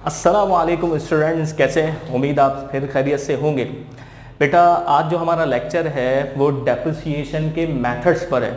अस्सलाम वालेकुम स्टूडेंट्स, कैसे हैं? उम्मीद आप फिर खैरियत से होंगे। बेटा आज जो हमारा लेक्चर है वो डेप्रिसिएशन के मेथड्स पर है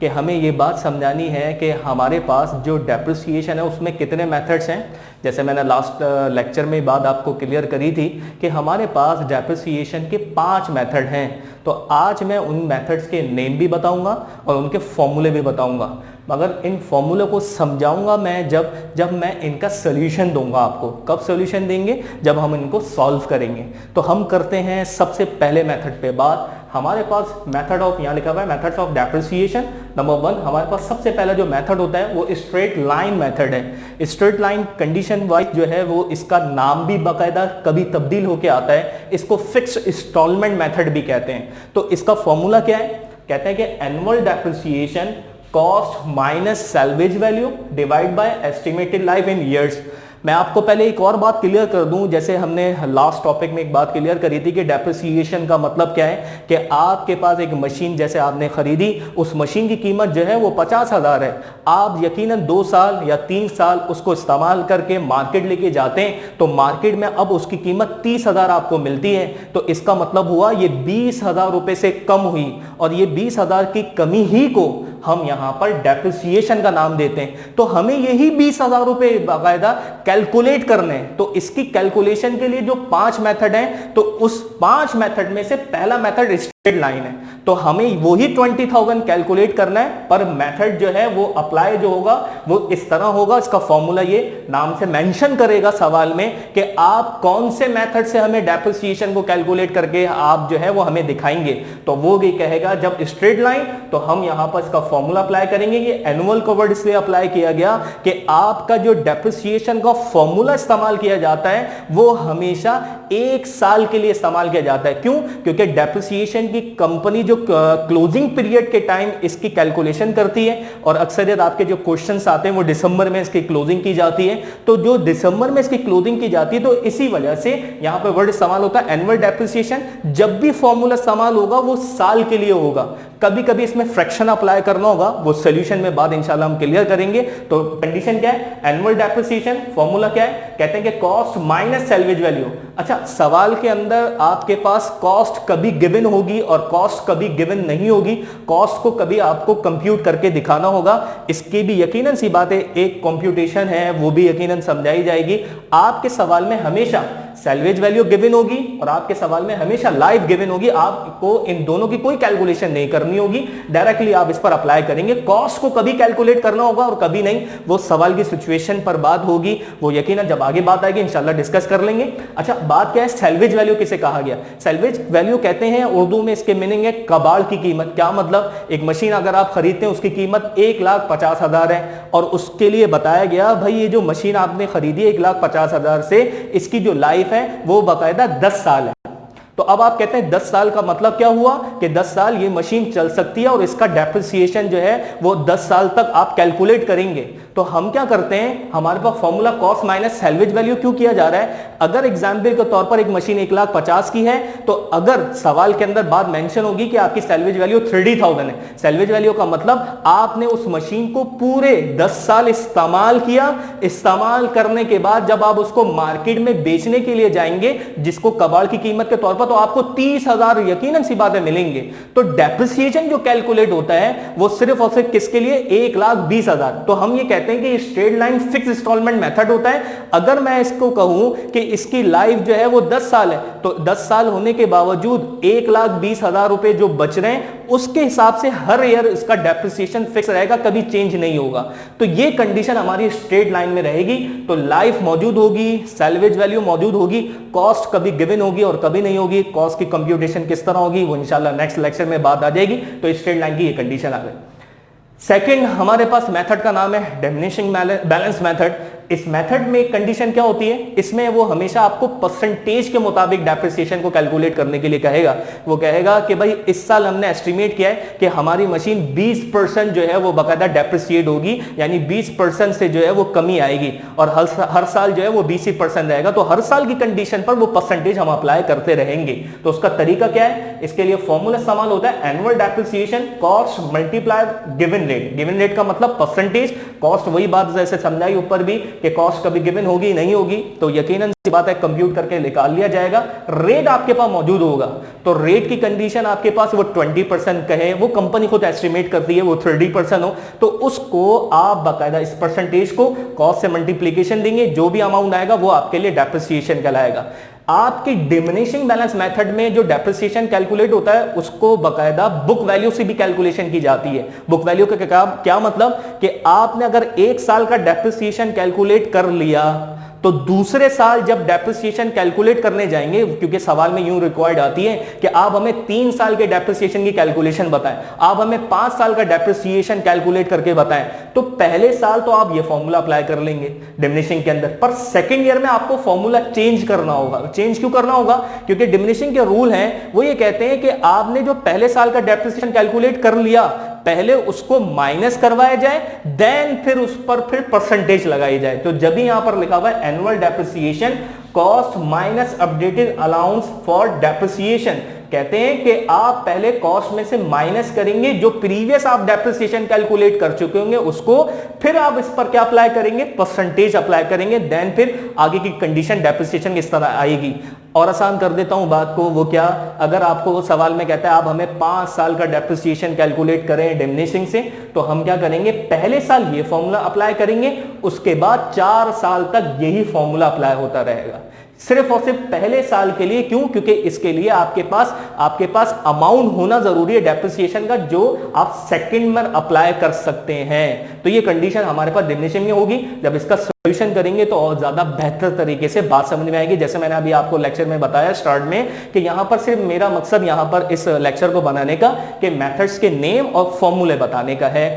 कि हमें ये बात समझानी है कि हमारे पास जो डेप्रिसिएशन है उसमें कितने मेथड्स हैं। जैसे मैंने लास्ट लेक्चर में बात आपको क्लियर करी थी कि हमारे पास डेप्रिसिएशन के 5 मेथड हैं। तो आज मैं उन मेथड्स के नेम भी बताऊंगा और उनके फॉर्मूले भी बताऊंगा, मगर इन फॉर्मूले को समझाऊंगा मैं जब मैं इनका सोल्यूशन दूंगा आपको। कब सोल्यूशन देंगे? जब हम इनको सॉल्व करेंगे। तो हम करते हैं सबसे पहले मेथड पे बात। हमारे पास मेथड ऑफ, यहाँ लिखा हुआ है मेथड्स ऑफ डेप्रिसिएशन। नंबर 1 हमारे पास सबसे पहला जो मेथड होता है वो स्ट्रेट लाइन मेथड है। स्ट्रेट लाइन कंडीशन वाइज जो है वो इसका नाम भी बाकायदा कभी तब्दील होकर आता है। इसको फिक्स इंस्टॉलमेंट मेथड भी कहते हैं। तो इसका फॉर्मूला क्या है? कहते हैं कि annual depreciation cost minus salvage value divide by estimated life in years. मैं आपको पहले एक और बात क्लियर कर दूं, जैसे हमने लास्ट टॉपिक में एक बात क्लियर करी थी कि डेप्रिसिएशन का मतलब क्या है कि आपके पास एक मशीन जैसे आपने खरीदी, उस मशीन की कीमत जो है वो 50,000 है। आप यकीनन 2 साल या 3 साल उसको इस्तेमाल करके मार्केट लेके जाते हैं तो मार्केट में अब उसकी कीमत 30,000 आपको मिलती है। तो इसका मतलब हुआ ये 20,000 रुपए से कम हुई, और ये 20,000 की कमी ही को हम यहां पर डेप्रिसिएशन का नाम देते हैं। तो हमें यही 20,000 रुपए बाकायदा कैलकुलेट करने हैं। तो इसकी कैलकुलेशन के लिए जो 5 मेथड हैं, तो उस 5 मेथड में से पहला मेथड स्ट्रेट लाइन है। तो हमें वही 20,000 कैलकुलेट करना है, पर मेथड जो है वो अप्लाई जो होगा वो इस तरह होगा। इसका फॉर्मूला ये नाम से मेंशन करेगा सवाल में कि आप कौन से मेथड से हमें डेप्रिसिएशन को कैलकुलेट करके आप जो है वो हमें दिखाएंगे। तो वो भी कहेगा जब स्ट्रेट लाइन, तो हम यहां पर इसका फॉर्मूला अप्लाई करेंगे। ये एनुअल का वर्ड इसलिए अप्लाई किया गया कि आपका जो डेप्रिसिएशन का फॉर्मूला इस्तेमाल किया जाता है वो हमेशा 1 साल के लिए इस्तेमाल किया जाता है। क्यों? क्योंकि डेप्रिसिएशन की कंपनी जो क्लोजिंग पीरियड के टाइम इसकी कैलकुलेशन करती है, और अक्सर आपके जो क्वेश्चंस आते हैं वो दिसंबर में इसकी क्लोजिंग की जाती है। तो जो दिसंबर में इसकी क्लोजिंग की जाती है, तो इसी वजह से यहां पर वर्ड इस्तेमाल होता है एनुअल डेप्रिसिएशन। जब भी फॉर्मूला इस्तेमाल होगा वो साल के लिए होगा। कभी कभी इसमें फ्रैक्शन अप्लाई करना होगा, वो सॉल्यूशन में बाद इंशाल्लाह हम क्लियर करेंगे। तो कंडीशन क्या है? Annual depreciation. फॉर्मूला क्या है? कहते हैं कि कॉस्ट माइनस सैल्वेज वैल्यू। अच्छा, सवाल के अंदर आपके पास कॉस्ट कभी गिवन होगी और कॉस्ट कभी गिवन नहीं होगी। कॉस्ट को कभी आपको कंप्यूट करके दिखाना होगा। इसकी भी यकीनन सी बात है, एक कंप्यूटेशन है वो भी यकीनन समझाई जाएगी। आपके सवाल में हमेशा सैल्वेज वैल्यू गिवन होगी और आपके सवाल में हमेशा लाइफ गिवन होगी। आपको इन दोनों की कोई कैलकुलेशन नहीं करनी होगी, डायरेक्टली आप इस पर अप्लाई करेंगे। कॉस्ट को कभी कैलकुलेट करना होगा और कभी नहीं, वो सवाल की सिचुएशन पर बात होगी। वो यकीनन जब आगे बात आएगी इंशाल्लाह डिस्कस कर लेंगे। अच्छा, बात क्या है? सैल्वेज वैल्यू किसे कहा गया? सैल्वेज वैल्यू कहते हैं उर्दू में, इसके मीनिंग है कबाड़ की कीमत। क्या मतलब? एक मशीन अगर आप खरीदते हैं उसकी कीमत 1,50,000 है, और उसके लिए बताया गया भाई ये जो मशीन आपने खरीदी है 1,50,000 से, इसकी जो लाइफ है वो बाकायदा 10 साल है। तो अब आप कहते हैं 10 साल का मतलब क्या हुआ कि 10 साल ये मशीन चल सकती है और इसका डेप्रिसिएशन जो है वो 10 साल तक आप कैलकुलेट करेंगे। तो हम क्या करते हैं, हमारे पास formula cost minus salvage value क्यों किया जा रहा है? अगर एग्जाम्पल के तौर पर एक मशीन 1,50,000 की है, तो अगर सवाल के अंदर बात मेंशन होगी कि आपकी सैल्वेज वैल्यू 30,000 है। सैल्वेज वैल्यू का मतलब आपने उस मशीन को पूरे 10 साल इस्तेमाल किया। इस्तेमाल करने के बाद जब आप उसको मार्केट में बेचने के लिए जाएंगे, जिसको कबाड़ की कीमत के तौर पर, तो आपको 30,000 यकीनन सी बातें मिलेंगे। तो डेप्रिसिएशन जो कैलकुलेट होता है वो सिर्फ और सिर्फ किसके लिए? 1,20,000। तो हम ये कहते हैं कि straight line fix installment method होता है। अगर मैं इसको कहूं कि इसकी लाइफ जो है वो 10 साल है, तो 10 साल होने के बावजूद 1,20,000 रुपए जो बच रहे हैं उसके हिसाब से हर ईयर इसका डेप्रिसिएशन फिक्स रहेगा, कभी चेंज नहीं होगा। तो ये कंडीशन हमारी स्ट्रेट लाइन में रहेगी। तो लाइफ मौजूद होगी, सैल्वेज वैल्यू मौजूद होगी, कॉस्ट कभी गिवन होगी और कभी नहीं होगी। कॉस्ट की कंप्यूटेशन किस तरह होगी वो इंशाल्लाह नेक्स्ट लेक्चर में बात आ जाएगी। तो स्ट्रेट लाइन की ये कंडीशन आ गई। सेकंड हमारे पास मेथड का नाम है डिमिनिशिंग बैलेंस मेथड। इस मेथड में कंडीशन क्या होती है? इसमें वो हमेशा आपको परसेंटेज के मुताबिक डेप्रिसिएशन को कैलकुलेट करने के लिए कहेगा। वो कहेगा कि भाई इस साल हमने एस्टिमेट किया है कि हमारी मशीन 20% जो है वो बाकायदा डेप्रिसिएट होगी, यानी 20% से जो है वो कमी आएगी, और हर साल जो है वो 20% रहेगा। तो हर साल की कंडीशन पर वो परसेंटेज हम अप्लाई करते रहेंगे। तो उसका तरीका क्या है? इसके लिए फॉर्मूला इस्तेमाल होता है annual depreciation cost multiply given rate. Given rate का मतलब परसेंटेज, कॉस्ट वही बात जैसे समझाई ऊपर भी कि कॉस्ट कभी गिवन होगी नहीं होगी, तो यकीनन सी बात है कंप्यूट करके निकाल लिया जाएगा। रेट आपके पास मौजूद होगा, तो रेट की कंडीशन आपके पास वो 20% कहे, वो कंपनी खुद एस्टिमेट करती है, वो 30% हो, तो उसको आप बाकायदा इस परसेंटेज को कॉस्ट से मल्टीप्लीकेशन देंगे, जो भी अमाउंट आएगा वो आपके लिए डेप्रिसिएशन कहलाएगा। आपकी डिमिनिशिंग बैलेंस मेथड में जो डेप्रिसिएशन कैलकुलेट होता है उसको बकायदा बुक वैल्यू से भी कैलकुलेशन की जाती है। बुक वैल्यू का क्या मतलब कि आपने अगर 1 साल का डेप्रिसिएशन कैलकुलेट कर लिया तो दूसरे साल जब डेप्रिसिएशन कैलकुलेट करने जाएंगे, क्योंकि सवाल में यूं रिक्वायर्ड आती है कि आप हमें 3 साल के डेप्रिसिएशन की कैलकुलेशन बताएं, आप हमें 5 साल का डेप्रिसिएशन कैलकुलेट करके बताएं, तो पहले साल तो आप ये फॉर्मूला अप्लाई कर लेंगे डिमिनिशिंग के अंदर, पर सेकंड ईयर में आपको फॉर्मूला चेंज करना होगा। चेंज क्यों करना होगा? क्योंकि डिमिनिशिंग के रूल हैं वो ये कहते हैं कि आपने जो पहले साल का डेप्रिसिएशन कैलकुलेट कर लिया, पहले उसको माइनस करवाया जाए, देन फिर उस पर फिर परसेंटेज लगाई जाए। तो जब भी यहां पर लिखा हुआ है annual depreciation cost minus updated allowance for depreciation, कहते हैं कि आप पहले कॉस्ट में से माइनस करेंगे जो प्रीवियस आप डेप्रिसिएशन कैलकुलेट कर चुके होंगे उसको, फिर आप इस पर क्या अप्लाई करेंगे? परसेंटेज अप्लाई करेंगे, देन फिर आगे की कंडीशन डेप्रिसिएशन किस तरह आएगी। और आसान कर देता हूं बात को, वो क्या, अगर आपको वो सवाल में कहता है आप हमें 5 साल का डेप्रिसिएशन कैलकुलेट करें डिमिनिशिंग से, तो हम क्या करेंगे? पहले साल ये फॉर्मूला अप्लाई करेंगे, उसके बाद 4 साल तक यही फॉर्मूला अप्लाई होता रहेगा, सिर्फ और सिर्फ पहले साल के लिए। क्यों? क्योंकि इसके लिए आपके पास अमाउंट होना जरूरी है डेप्रिसिएशन का, जो आप सेकंड में अप्लाई कर सकते हैं। तो ये कंडीशन हमारे पास डिमिनिशिंग में होगी। जब इसका सॉल्यूशन करेंगे तो और ज्यादा बेहतर तरीके से बात समझ में आएगी। जैसे मैंने अभी आपको लेक्चर में बताया स्टार्ट में कि यहां पर सिर्फ मेरा मकसद यहां पर इस लेक्चर को बनाने का कि मेथड्स के नेम और फॉर्मूले बताने का है।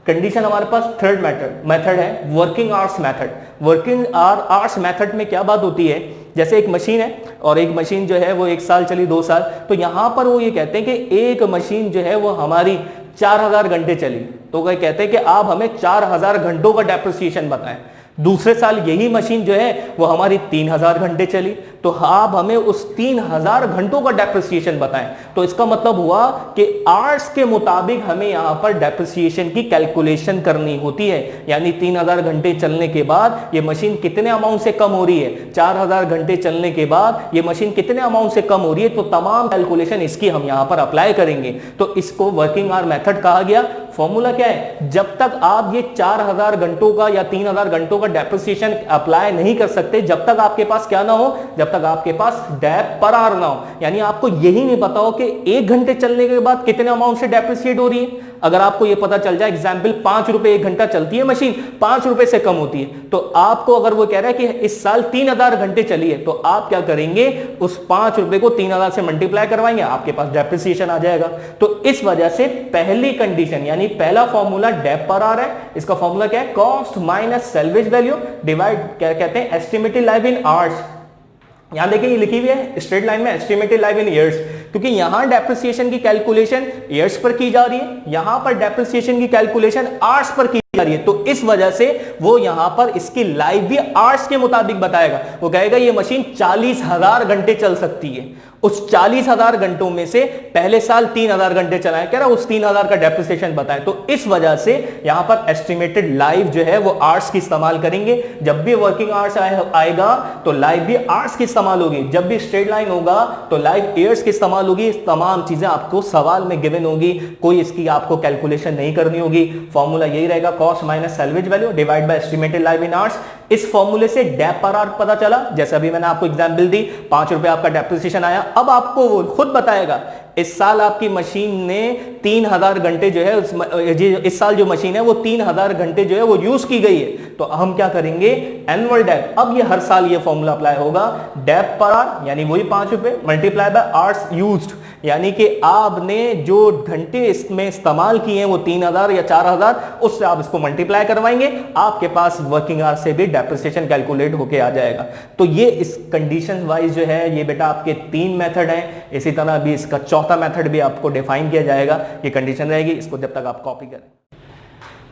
कंडीशन हमारे पास थर्ड मेथड है working hours method. Working hours method में क्या बात होती है? जैसे एक मशीन है और एक मशीन जो है वो 1 साल चली, 2 साल, तो यहां पर वो ये कहते हैं कि एक मशीन जो है वो हमारी 4000 घंटे चली, तो वो कहते हैं कि आप हमें 4000 घंटों का डेप्रिसिएशन बताएं। दूसरे साल यही मशीन जो है वो हमारी 3000 घंटे चली, तो आप हमें उस 3000 घंटों का डेप्रिसिएशन बताएं। तो इसका मतलब हुआ कि आवर्स के मुताबिक हमें यहां पर डेप्रिसिएशन की कैलकुलेशन करनी होती है। यानी 3000 घंटे चलने के बाद ये मशीन कितने अमाउंट से कम हो रही है, 4000 घंटे चलने के बाद ये मशीन कितने अमाउंट से कम हो रही है, तो तमाम कैलकुलेशन इसकी हम यहां पर अप्लाई करेंगे। तो इसको वर्किंग आवर मेथड कहा गया। फॉर्मूला क्या है? जब तक आप ये 4000 घंटों का या 3000 घंटों का डेप्रिसिएशन अप्लाई नहीं कर सकते, जब तक आपके पास क्या ना हो, जब तक आपके पास डेप पर आवर ना हो। यानी आपको यही नहीं पता हो कि 1 घंटे चलने के बाद कितने अमाउंट से डेप्रिसिएट हो रही है। अगर आपको यह पता चल जाए एग्जाम्पल 5 रुपए 1 घंटा चलती है मशीन, 5 रुपए से कम होती है, तो आपको अगर वो कह रहा है कि इस साल 3000 घंटे चली है, तो आप क्या करेंगे? उस 5 रुपए को 3000 से मल्टीप्लाई करवाएंगे, आपके पास डेप्रिसिएशन आ जाएगा। तो इस वजह से पहली कंडीशन यानी पहला फॉर्मूला डेप पर आ रहा है। इसका फॉर्मूला क्या है? Cost minus salvage value divide क्या कहते हैं? Estimated life in hours. यहां देखिए ये लिखी हुई है स्ट्रेट लाइन में एस्टिमेटेड लाइफ इन ईयर्स, क्योंकि यहां डेप्रिसिएशन की कैलकुलेशन ईयर्स पर की जा रही है, यहां पर डेप्रिसिएशन की कैलकुलेशन आवर्स पर की जा रही है। तो इस वजह से वो यहां पर इसकी लाइफ भी आवर्स के मुताबिक बताएगा। वो कहेगा ये मशीन 40000 घंटे चल सकती है, उस 40000 घंटों में से पहले साल 3000 घंटे चलाए, कह रहा उस 3000 का डेप्रिसिएशन बताए। तो इस वजह से यहां पर एस्टिमेटेड लाइफ जो है वो आवर्स की इस्तेमाल करेंगे। जब भी वर्किंग आवर्स आएगा तो लाइफ भी आवर्स की इस्तेमाल होगी, जब भी स्ट्रेट लाइन होगा तो लाइफ ईयर्स की इस्तेमाल होगी। तमाम चीजें आपको सवाल में गिवन होगी, कोई इसकी आपको कैलकुलेशन नहीं करनी होगी। फॉर्मूला यही रहेगा cost minus salvage value divide by estimated life in hours. इस फॉर्मूले से डेप पर आवर पता चला, जैसे अभी मैंने आपको एग्जांपल दी, 5 रुपए आपका डेप्रिसिएशन आया। अब आपको वो खुद बताएगा इस साल आपकी मशीन ने 3000 घंटे जो है, इस साल जो मशीन है वो 3000 घंटे जो है वो यूज की गई है। तो हम क्या करेंगे? Annual dep. अब ये हर साल ये फॉर्मूला अप्लाई होगा, डेप पर आवर यानी वही 5 रुपए मल्टीप्लाई बाय आवर्स यूज्ड, यानी कि आपने जो घंटे इसमें इस्तेमाल किए हैं वो 3000 या 4000, उससे आप इसको मल्टीप्लाई करवाएंगे, आपके पास वर्किंग आवर से भी डेप्रिसिएशन कैलकुलेट होके आ जाएगा। तो ये इस कंडीशन वाइज जो है ये बेटा आपके 3 मेथड हैं। इसी तरह भी इसका चौथा मेथड भी आपको डिफाइन किया जाएगा, ये कंडीशन रहेगी। इसको जब तक आप कॉपी करें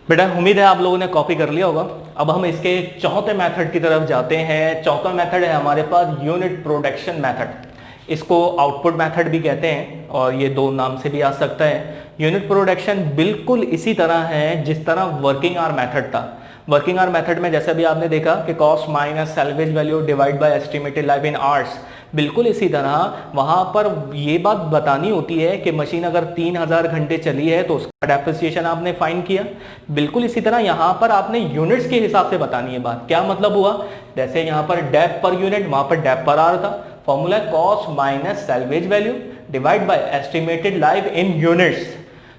बेटा, उम्मीद है आप लोगों ने कॉपी कर लिया होगा। अब हम इसके चौथे मेथड की तरफ जाते हैं। चौथा मेथड है हमारे पास यूनिट प्रोडक्शन मेथड। इसको आउटपुट मेथड भी कहते हैं और ये 2 नाम से भी आ सकता है। यूनिट प्रोडक्शन बिल्कुल इसी तरह है जिस तरह वर्किंग आवर मेथड था। वर्किंग आवर मेथड में जैसे भी आपने देखा कि cost minus salvage value divide by estimated life in hours, बिल्कुल इसी तरह वहां पर ये बात बतानी होती है कि मशीन अगर 3000 घंटे चली है तो उसका डेप्रिसिएशन आपने फाइंड किया। बिल्कुल इसी तरह यहां पर आपने यूनिट्स के हिसाब से बतानी है बात। क्या मतलब हुआ, जैसे यहां पर डेप पर यूनिट, वहां पर डेप पर आवर था। Formula cost minus salvage value divide by estimated life in units.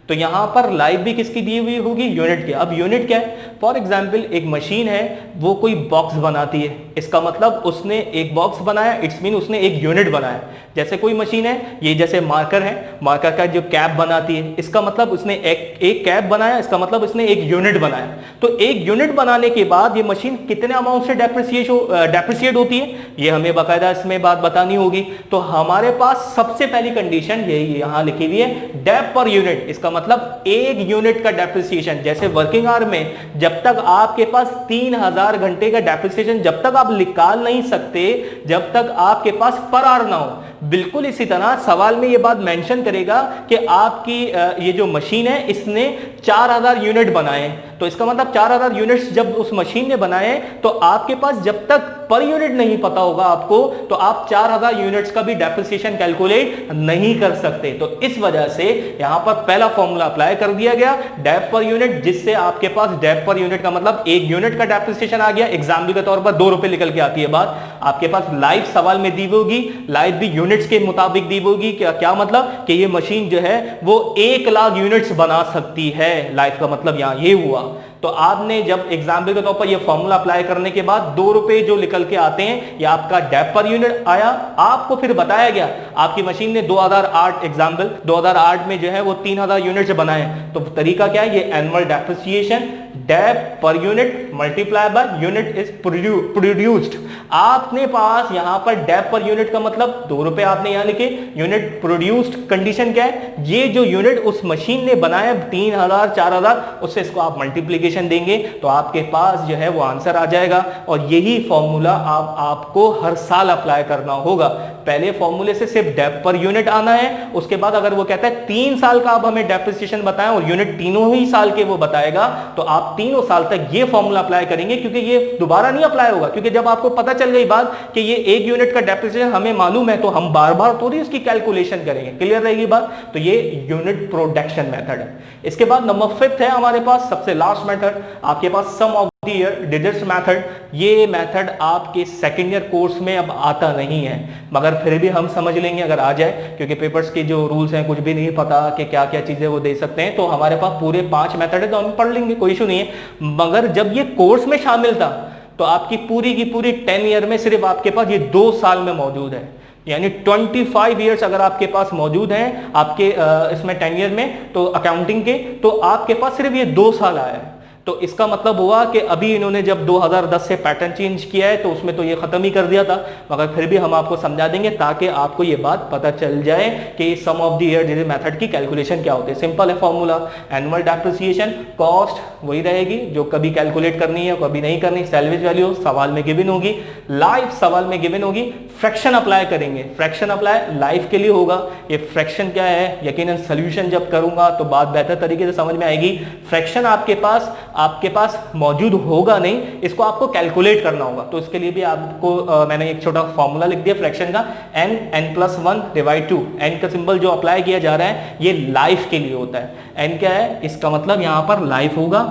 तो यहां पर लाइफ भी किसकी दी हुई होगी, यूनिट की। अब यूनिट क्या है, फॉर एग्जाम्पल एक मशीन है वो कोई बॉक्स बनाती है, इसका मतलब उसने एक बॉक्स बनाया, इट्स मीन उसने एक यूनिट बनाया। जैसे कोई मशीन है, ये जैसे मार्कर है, मार्कर का जो कैप बनाती है, इसका मतलब उसने एक कैप बनाया, इसका मतलब उसने एक यूनिट बनाया। तो एक यूनिट बनाने के बाद ये मशीन कितने अमाउंट से डेप्रिसिएट होती है, ये हमें बाकायदा इसमें बात बतानी होगी। तो हमारे पास सबसे पहली कंडीशन यही यहां लिखी हुई है, डेप पर यूनिट, इसका मतलब एक यूनिट का डेप्रिसिएशन। जैसे वर्किंग आवर में जब तक आपके पास 3000 घंटे का डेप्रिसिएशन जब तक आप निकाल नहीं सकते, जब तक आपके पास पर आवर ना हो। बिल्कुल इसी तरह सवाल में यह बात मेंशन करेगा कि आपकी ये जो मशीन है इसने 4000 यूनिट बनाए, तो इसका मतलब 4000 यूनिट्स जब उस मशीन ने बनाए तो आपके पास जब तक पर यूनिट नहीं पता होगा आपको, तो आप 4000 यूनिट्स का भी डेप्रिसिएशन कैलकुलेट नहीं कर सकते। तो इस वजह से यहां पर पहला फॉर्मूला अप्लाई कर दिया गया, डेप पर यूनिट, जिससे आपके पास डेप पर यूनिट का मतलब एक यूनिट का डेप्रिसिएशन आ गया। एग्जाम्पल के तौर पर 2 रुपए निकल के आती है बात। आपके पास लाइफ सवाल में दी होगी, लाइफ भी यूनिट्स के मुताबिक दी होगी। क्या मतलब कि ये मशीन जो है वो 1 लाख यूनिट्स बना सकती है, लाइफ का मतलब यहां ये हुआ। तो आपने जब एग्जाम्पल के तौर पर ये फॉर्मूला अप्लाई करने के बाद 2 रुपए जो निकल के आते हैं, ये आपका डेप पर यूनिट आया। आपको फिर बताया गया आपकी मशीन ने 2008 एग्जाम्पल 2008 में जो है वो 3000 यूनिट्स बनाए, तो तरीका क्या है, ये annual depreciation dep per unit multiply by unit is produced. आपने पास यहां पर डेप पर यूनिट का मतलब 2 रुपए आपने यहां लिखे, यूनिट प्रोड्यूस्ड कंडीशन क्या है, ये जो यूनिट उस मशीन ने बनाया 3000 4000, उससे इसको आप मल्टीप्लीकेशन देंगे तो आपके पास जो है वो आंसर आ जाएगा। और यही फॉर्मूला आपको हर साल अप्लाई करना होगा। पहले फॉर्मूले से सिर्फ डेप पर यूनिट आना है, उसके बाद अगर वो कहता है 3 साल का आप हमें डेप्रिसिएशन बताएं और यूनिट तीनों ही साल के वो बताएगा, तो आप तीनों साल तक ये फॉर्मूला अप्लाई करेंगे, क्योंकि ये दोबारा नहीं अप्लाई होगा। क्योंकि जब आपको पता चल गई बात कि ये 1 यूनिट का डेप्रिसिएशन हमें मालूम है, तो हम बार बार थोड़ी इसकी कैलकुलेशन करेंगे। क्लियर रहेगी बात। तो ये यूनिट प्रोडक्शन मेथड है। इसके बाद नंबर 5 है हमारे पास सबसे लास्ट मेथड, आपके पास sum of the year digits method. ये मेथड आपके सेकेंड ईयर कोर्स में अब आता नहीं है, मगर फिर भी हम समझ लेंगे अगर आ जाए, क्योंकि पेपर्स के जो रूल्स हैं कुछ भी नहीं पता कि क्या क्या चीजें वो दे सकते हैं। तो हमारे पास पूरे 5 मेथड है, तो हम पढ़ लेंगे, कोई इशू नहीं है। मगर जब ये कोर्स में शामिल था तो आपकी पूरी की पूरी 10 ईयर में सिर्फ आपके पास ये 2 साल में मौजूद है। यानी 25 ईयर्स अगर आपके पास मौजूद हैं आपके इसमें 10 ईयर में, तो अकाउंटिंग के, तो आपके पास सिर्फ ये 2 साल आया है। तो इसका मतलब हुआ कि अभी इन्होंने जब 2010 से पैटर्न चेंज किया है तो उसमें तो ये खत्म ही कर दिया था, मगर फिर भी हम आपको समझा देंगे ताकि आपको ये बात पता चल जाए कि sum of the year digit method की कैलकुलेशन क्या होती है। सिंपल है फॉर्मूला, एनुअल डेप्रिसिएशन, कॉस्ट वही रहेगी जो कभी कैलकुलेट करनी है कभी नहीं करनी, सैल्वेज वैल्यू सवाल में गिवन होगी, लाइफ सवाल में गिवन होगी, फ्रैक्शन अप्लाई करेंगे, फ्रैक्शन अप्लाई लाइफ के लिए होगा। ये फ्रैक्शन क्या है, यकीनन सोल्यूशन जब करूंगा तो बात बेहतर तरीके से समझ में आएगी। फ्रैक्शन आपके पास मौजूद होगा नहीं, इसको आपको कैलकुलेट करना होगा। तो इसके लिए भी आपको मैंने एक छोटा फॉर्मूला लिख दिया फ्रैक्शन का, n+1 डिवाइड 2। n का सिंबल जो अप्लाई किया जा रहा है ये लाइफ के लिए होता है। n क्या है, इसका मतलब यहां पर लाइफ होगा,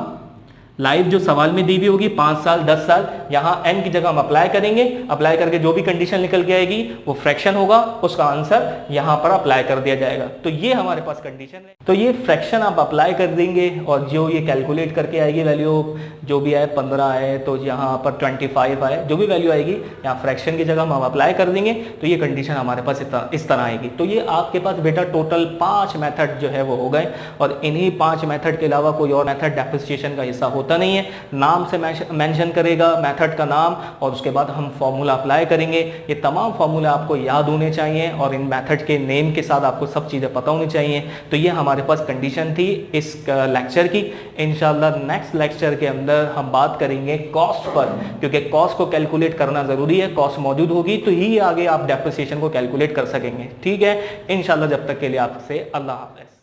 लाइफ जो सवाल में दी हुई होगी 5 साल 10 साल, यहां n की जगह हम अप्लाई करेंगे, अप्लाई करके जो भी कंडीशन निकल के आएगी वो फ्रैक्शन होगा, उसका आंसर यहां पर अप्लाई कर दिया जाएगा। तो ये हमारे पास कंडीशन है। तो ये फ्रैक्शन आप अप्लाई कर देंगे और जो ये कैलकुलेट करके आएगी वैल्यू, जो भी आए 15 आए तो यहाँ पर 25 आए, जो भी वैल्यू आएगी यहाँ फ्रैक्शन की जगह हम अप्लाई कर देंगे, तो ये कंडीशन हमारे पास इस तरह आएगी। तो ये आपके पास बेटा टोटल 5 मेथड जो है वो हो गए, और इन्हीं 5 मेथड के अलावा कोई और मेथड डेप्रिसिएशन का हिस्सा होता नहीं है। नाम से मेंशन करेगा मेथड का नाम, और उसके बाद हम फॉर्मूला अप्लाई करेंगे। ये तमाम फॉर्मूला आपको याद होने चाहिए और इन मेथड के नेम के साथ आपको सब चीज़ें पता होनी चाहिए। तो ये हमारे पास कंडीशन थी इस लेक्चर की। इंशाल्लाह नेक्स्ट लेक्चर के अंदर हम बात करेंगे कॉस्ट पर, क्योंकि कॉस्ट को कैलकुलेट करना ज़रूरी है। कॉस्ट मौजूद होगी तो ही आगे आप डेप्रिसिएशन को कैलकुलेट कर सकेंगे। ठीक है, इंशाल्लाह जब तक के लिए आपसे अल्लाह हाफ़िज़।